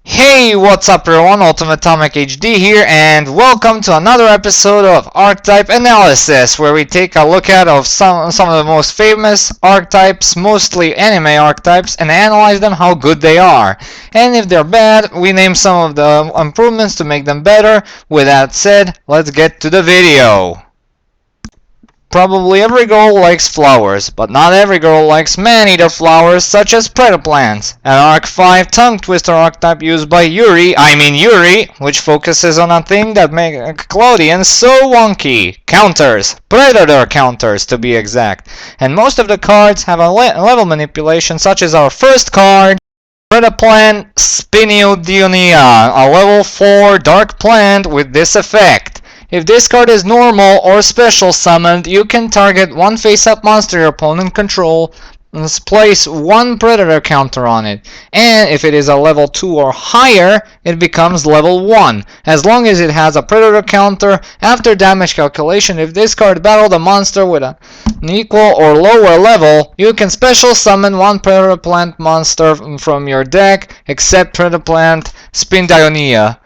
Hey, what's up everyone, Ultimate Atomic HD here, and welcome to another episode of Archetype Analysis, where we take a look at some of the most famous archetypes, mostly anime archetypes, and analyze them how good they are. And if they're bad, we name some of the improvements to make them better. With that said, let's get to the video. Probably every girl likes flowers, but not every girl likes man-eater flowers such as Predaplants, an Arc 5 tongue twister archetype used by Yuri, which focuses on a thing that makes Nickelodeon so wonky. Counters. Predator counters, to be exact. And most of the cards have a level manipulation, such as our first card, Predaplant Spiniodionia, a level 4 dark plant with this effect. If this card is normal or special summoned, you can target one face-up monster your opponent controls, place one predator counter on it, and if it is a level 2 or higher, it becomes level 1. As long as it has a predator counter, after damage calculation, if this card battled a monster with an equal or lower level, you can special summon one Predaplant monster from your deck, except Predaplant Spindionia.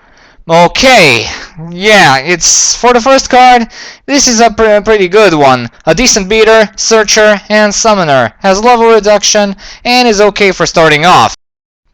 Okay, yeah, it's for the first card. This is a pretty good one. A decent beater, searcher, and summoner. Has level reduction and is okay for starting off.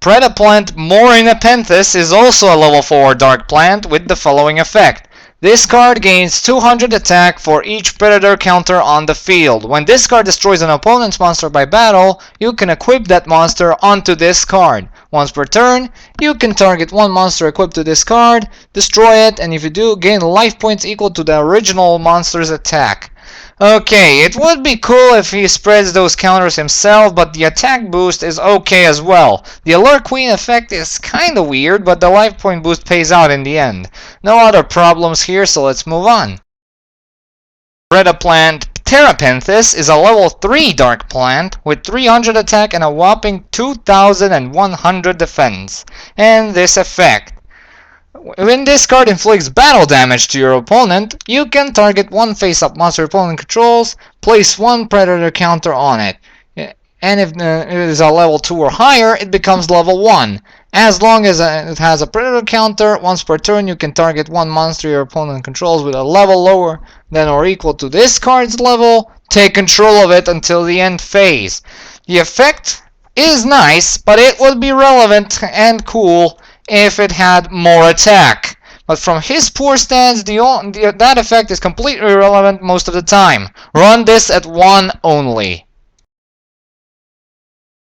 Predaplant Nepenthes is also a level 4 dark plant with the following effect. This card gains 200 attack for each predator counter on the field. When this card destroys an opponent's monster by battle, you can equip that monster onto this card. Once per turn, you can target one monster equipped to this card, destroy it, and if you do, gain life points equal to the original monster's attack. Okay, it would be cool if he spreads those counters himself, but the attack boost is okay as well. The Allure Queen effect is kinda weird, but the life point boost pays out in the end. No other problems here, so let's move on. Predaplant Terrapenthes is a level 3 dark plant with 300 attack and a whopping 2100 defense. And this effect. When this card inflicts battle damage to your opponent, you can target one face-up monster your opponent controls, place one predator counter on it. And if it is a level 2 or higher, it becomes level 1. As long as it has a predator counter, once per turn you can target one monster your opponent controls with a level lower than or equal to this card's level, take control of it until the end phase. The effect is nice, but it would be relevant and cool if it had more attack. But from his poor stance, that effect is completely irrelevant most of the time. Run this at 1 only.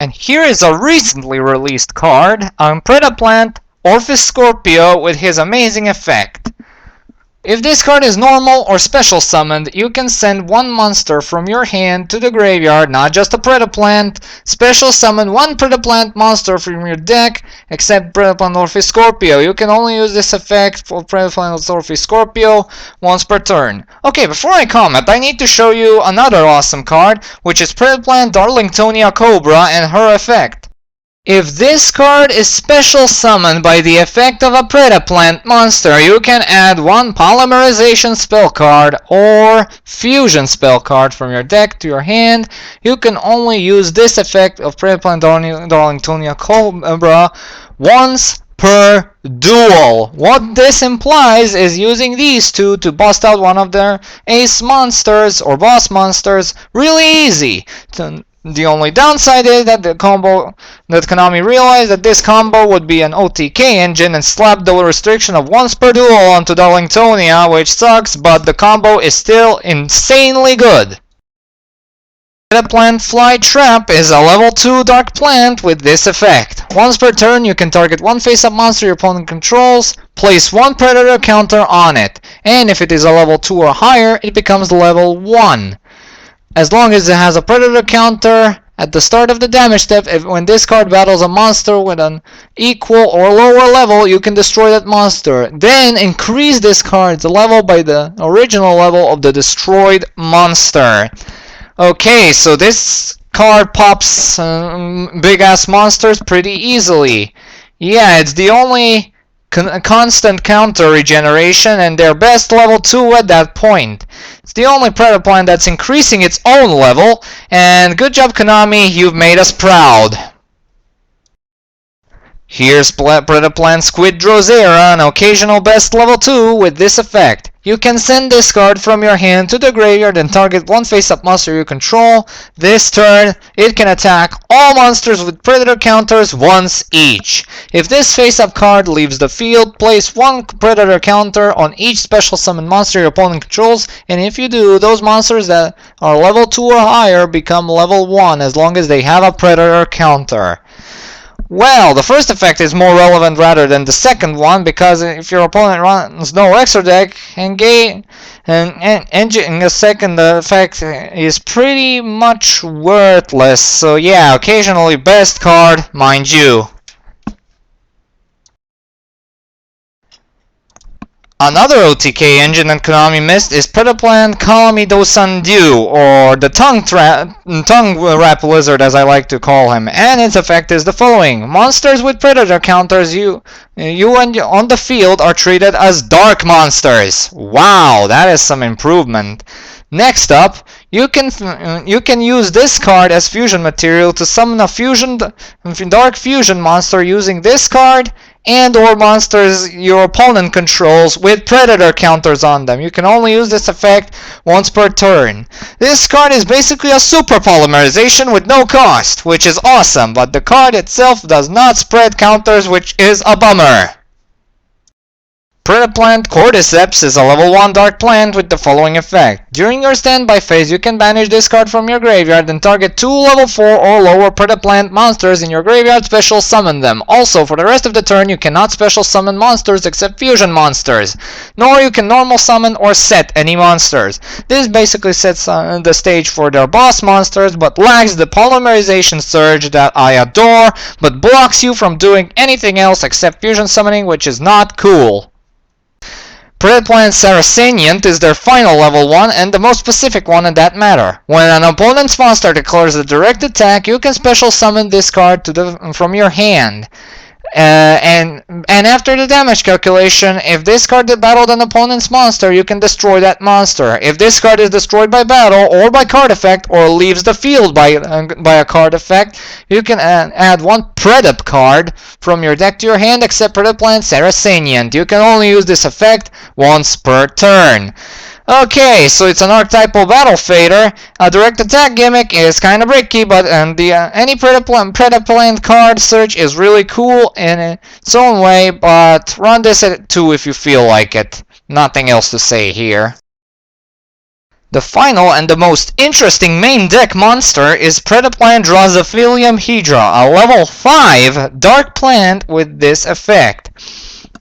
And here is a recently released card on Predaplant Orphis Scorpio with his amazing effect. If this card is normal or special summoned, you can send one monster from your hand to the graveyard, not just a Predaplant. Special summon one Predaplant monster from your deck, except Predaplant Orphis Scorpio. You can only use this effect for Predaplant Orphis Scorpio once per turn. Okay, before I comment, I need to show you another awesome card, which is Predaplant Darlingtonia Cobra and her effect. If this card is special summoned by the effect of a Predaplant monster, you can add one Polymerization spell card or Fusion spell card from your deck to your hand. You can only use this effect of Predaplant Darlingtonia Cobra once per duel. What this implies is using these two to bust out one of their ace monsters or boss monsters really easy. The only downside is that Konami realized that this combo would be an OTK engine and slapped the restriction of once per duel onto Darlingtonia, which sucks, but the combo is still insanely good. Predaplant Fly Trap is a level 2 dark plant with this effect. Once per turn, you can target one face-up monster your opponent controls, place one predator counter on it, and if it is a level 2 or higher, it becomes level 1. As long as it has a predator counter at the start of the damage step, when this card battles a monster with an equal or lower level, you can destroy that monster. Then increase this card's level by the original level of the destroyed monster. Okay, so this card pops big ass monsters pretty easily. Yeah, it's the only constant counter regeneration, and they're best level 2 at that point. It's the only Predaplant that's increasing its own level, and good job Konami, you've made us proud. Here's Predaplant Squid Drosera, an occasional best level 2 with this effect. You can send this card from your hand to the graveyard and target one face-up monster you control. This turn, it can attack all monsters with Predator counters once each. If this face-up card leaves the field, place one Predator counter on each special summon monster your opponent controls, and if you do, those monsters that are level 2 or higher become level 1 as long as they have a Predator counter. Well, the first effect is more relevant rather than the second one, because if your opponent runs no extra deck, engaging a second effect is pretty much worthless. So yeah, occasionally best card, mind you. Another OTK engine that Konami missed is Predaplant Kalami do Sandu, or the tongue wrap lizard as I like to call him, and its effect is the following. Monsters with Predator counters you and on the field are treated as dark monsters. Wow, that is some improvement. Next up, you can use this card as fusion material to summon a dark fusion monster using this card and or monsters your opponent controls with Predator counters on them. You can only use this effect once per turn. This card is basically a super polymerization with no cost, which is awesome, but the card itself does not spread counters, which is a bummer. Predaplant Cordyceps is a level 1 dark plant with the following effect. During your standby phase, you can banish this card from your graveyard and target 2 level 4 or lower Predaplant monsters in your graveyard, special summon them. Also, for the rest of the turn, you cannot special summon monsters except fusion monsters, nor you can normal summon or set any monsters. This basically sets the stage for their boss monsters, but lacks the polymerization surge that I adore, but blocks you from doing anything else except fusion summoning, which is not cool. Predaplant Saracenian is their final level 1 and the most specific one in that matter. When an opponent's monster declares a direct attack, you can special summon this card from your hand. And after the damage calculation, if this card battled an opponent's monster, you can destroy that monster. If this card is destroyed by battle or by card effect or leaves the field by a card effect, you can add one Predap card from your deck to your hand except Predaplant Saracenian. You can only use this effect once per turn. Okay, so it's an archetypal battle fader. A direct attack gimmick is kind of bricky, but any Predaplant card search is really cool in its own way, but run this at 2 if you feel like it. Nothing else to say here. The final and the most interesting main deck monster is Predaplant Drosophilium Hydra, a level 5 dark plant with this effect.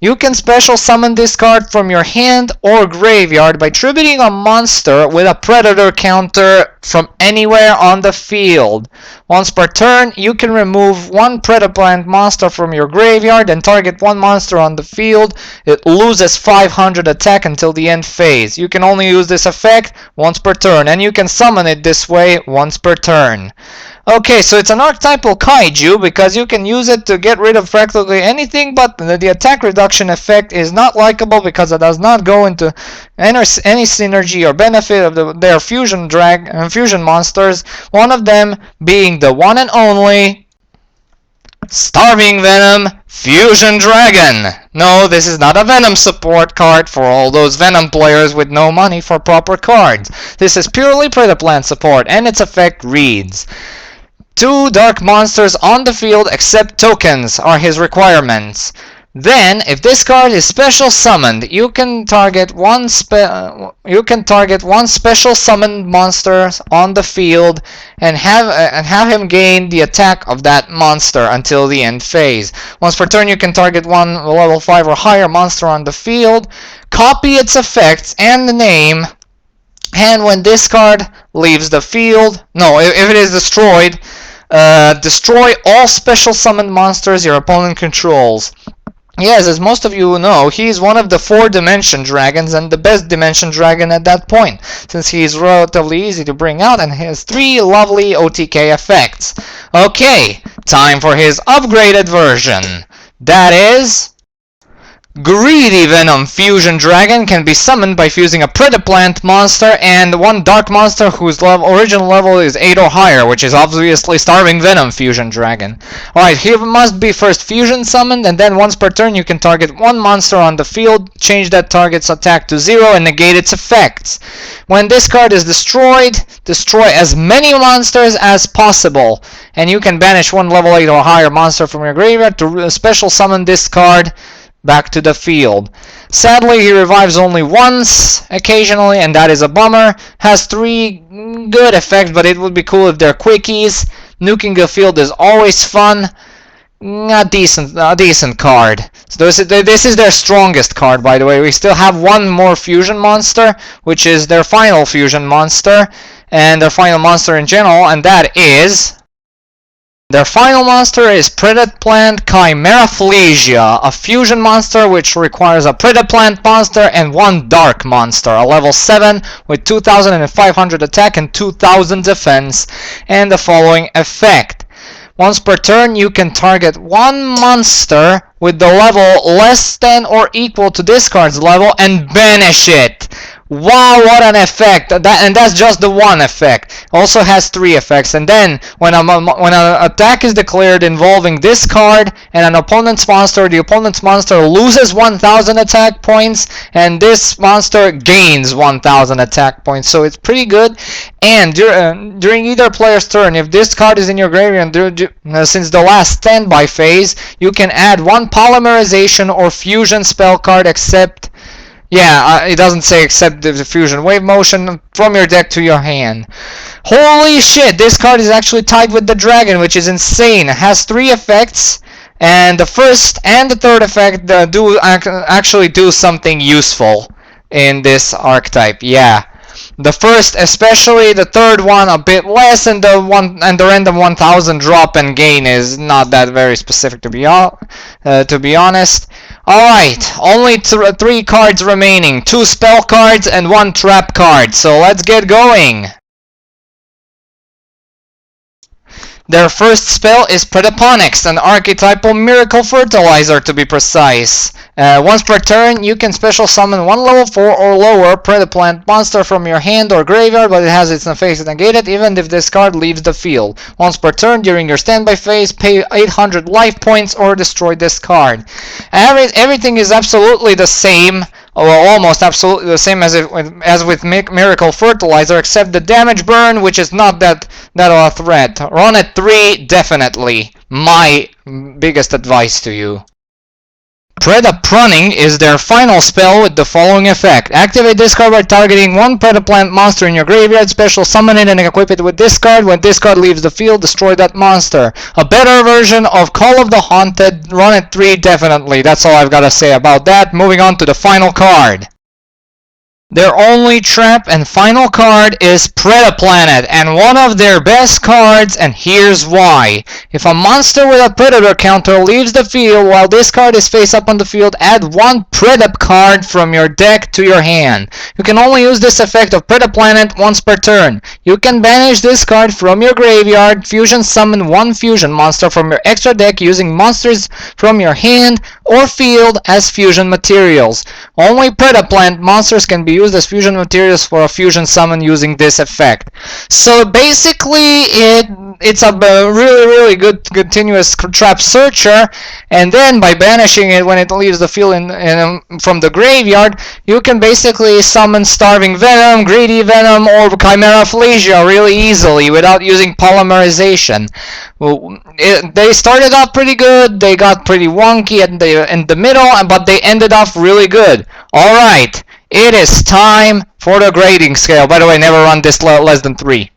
You can special summon this card from your hand or graveyard by tributing a monster with a Predator counter from anywhere on the field. Once per turn, you can remove one Predaplant monster from your graveyard and target one monster on the field. It loses 500 attack until the end phase. You can only use this effect once per turn, and you can summon it this way once per turn. Okay, so it's an archetypal kaiju because you can use it to get rid of practically anything, but the attack reduction effect is not likable because it does not go into any synergy or benefit of their fusion monsters, one of them being the one and only Starving Venom Fusion Dragon. No, this is not a Venom support card for all those Venom players with no money for proper cards. This is purely Predaplant support, and its effect reads: 2 dark monsters on the field except tokens are his requirements. Then, if this card is special summoned, you can target one special summoned monster on the field and have him gain the attack of that monster until the end phase. Once per turn, you can target one level 5 or higher monster on the field, copy its effects and the name, and when this card leaves the field, if it is destroyed, destroy all special summoned monsters your opponent controls. Yes, as most of you know, he's one of the 4 Dimension Dragons and the best Dimension Dragon at that point, since he's relatively easy to bring out and has 3 lovely OTK effects. Okay, time for his upgraded version. That is Greedy Venom Fusion Dragon can be summoned by fusing a Predaplant monster and one Dark monster whose original level is 8 or higher, which is obviously Starving Venom Fusion Dragon. Alright, he must be first fusion summoned, and then once per turn you can target one monster on the field, change that target's attack to 0 and negate its effects. When this card is destroyed, destroy as many monsters as possible, and you can banish one level 8 or higher monster from your graveyard to special summon this card back to the field. Sadly, he revives only once occasionally, and that is a bummer. Has 3 good effects, but it would be cool if they're quickies. Nuking the field is always fun. A decent card. So this is their strongest card, by the way. We still have one more fusion monster, which is their final fusion monster, and their final monster in general, and that is... Their final monster is Predaplant Chimeraphlesia, a fusion monster which requires a Predaplant monster and one Dark monster, a level 7 with 2500 attack and 2000 defense, and the following effect. Once per turn, you can target one monster with the level less than or equal to this card's level and banish it. Wow, what an effect! And that's just the one effect. Also has 3 effects. And then, when an attack is declared involving this card and an opponent's monster, the opponent's monster loses 1000 attack points, and this monster gains 1000 attack points. So it's pretty good. And during either player's turn, if this card is in your graveyard since the last standby phase, you can add one polymerization or fusion spell card except... Yeah, it doesn't say except the fusion wave motion from your deck to your hand. Holy shit, this card is actually tied with the dragon, which is insane. It has 3 effects, and the first and the third effect actually do something useful in this archetype. Yeah. The first, especially the third one, a bit less, and the random 1000 drop and gain is not that very specific to be honest. Alright, only 3 cards remaining, 2 spell cards and 1 trap card, so let's get going! Their first spell is Predaplants, an archetypal miracle fertilizer to be precise. Once per turn, you can special summon one level 4 or lower Predaplant monster from your hand or graveyard, but it has its effects negated even if this card leaves the field. Once per turn, during your standby phase, pay 800 life points or destroy this card. Everything is absolutely the same, or almost absolutely the same as with Miracle Fertilizer, except the damage burn, which is not that of a threat. Run at 3, definitely. My biggest advice to you. Predaplants is their final spell with the following effect. Activate this card by targeting one Predaplant monster in your graveyard, special summon it and equip it with this card. When this card leaves the field, destroy that monster. A better version of Call of the Haunted. Run at 3, definitely. That's all I've got to say about that. Moving on to the final card. Their only trap and final card is Predaplanet, and one of their best cards, and here's why. If a monster with a Predator counter leaves the field while this card is face up on the field, add one Predap card from your deck to your hand. You can only use this effect of Predaplanet once per turn. You can banish this card from your graveyard, fusion summon one fusion monster from your extra deck using monsters from your hand or field as fusion materials. Only Predaplant monsters can be used as fusion materials for a fusion summon using this effect. So basically it's a really good continuous trap searcher, and then by banishing it when it leaves the field from the graveyard, you can basically summon Starving Venom, Greedy Venom, or Chimeraphlesia really easily without using polymerization. They started off pretty good, they got pretty wonky in the middle, but they ended off really good. Alright, it is time for the grading scale. By the way, never run this less than 3.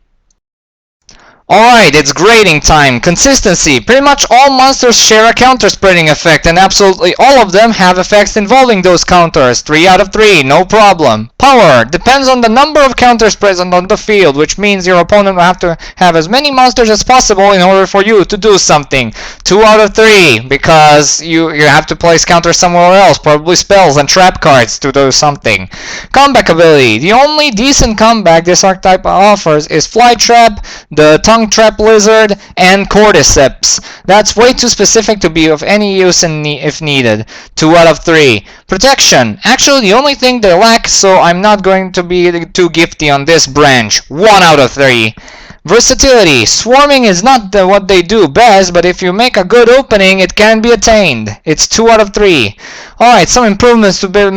Alright, it's grading time. Consistency. Pretty much all monsters share a counter spreading effect, and absolutely all of them have effects involving those counters. 3 out of 3, no problem. Power. Depends on the number of counters present on the field, which means your opponent will have to have as many monsters as possible in order for you to do something. 2 out of 3, because you have to place counters somewhere else, probably spells and trap cards to do something. Comeback ability. The only decent comeback this archetype offers is Fly Trap, the Tongue Tongue Trap Lizard, and Cordyceps. That's way too specific to be of any use if needed. 2 out of 3. Protection. Actually, the only thing they lack, so I'm not going to be too gifty on this branch. 1 out of 3. Versatility. Swarming is not what they do best, but if you make a good opening, it can be attained. It's 2 out of 3. Alright, some improvements to have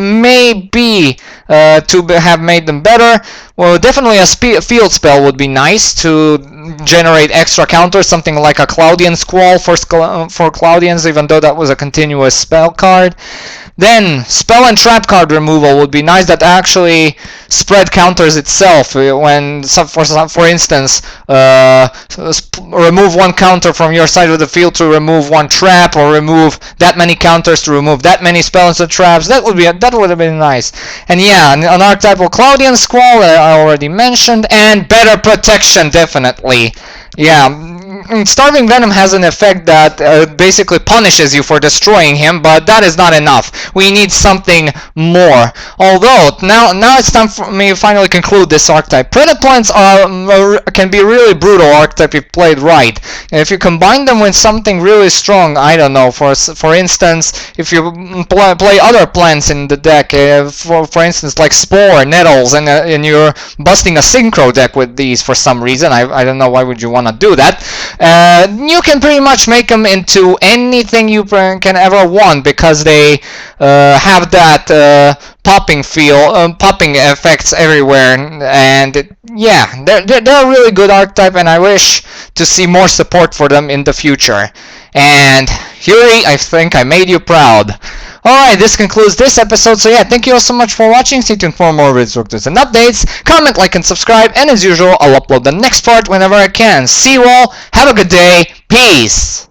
made them better. Well, definitely a field spell would be nice to generate extra counters, something like a Cloudian Squall for Cloudians, even though that was a continuous spell card. Then, spell and trap card removal would be nice, that actually spread counters itself. When, for instance, remove 1 counter from your side of the field to remove 1 trap, or remove that many counters to remove that many spells and traps. That would have been nice. And yeah, an archetypal Cloudian Squall I already mentioned, and better protection, definitely. Yeah. Starving Venom has an effect that basically punishes you for destroying him, but that is not enough. We need something more. Although, now it's time for me to finally conclude this archetype. Predaplants can be really brutal archetype if played right. If you combine them with something really strong, I don't know, for instance, if you play other plants in the deck, for instance, like Spore, Nettles, and you're busting a Synchro deck with these for some reason, I don't know why would you want to do that. You can pretty much make them into anything you can ever want, because they have that popping effects everywhere, and yeah, they're a really good archetype, and I wish to see more support for them in the future. And Yuri, I think I made you proud. Alright, this concludes this episode, so yeah, thank you all so much for watching. Stay tuned for more videos and updates. Comment, like, and subscribe, and as usual, I'll upload the next part whenever I can. See you all, have a good day, peace!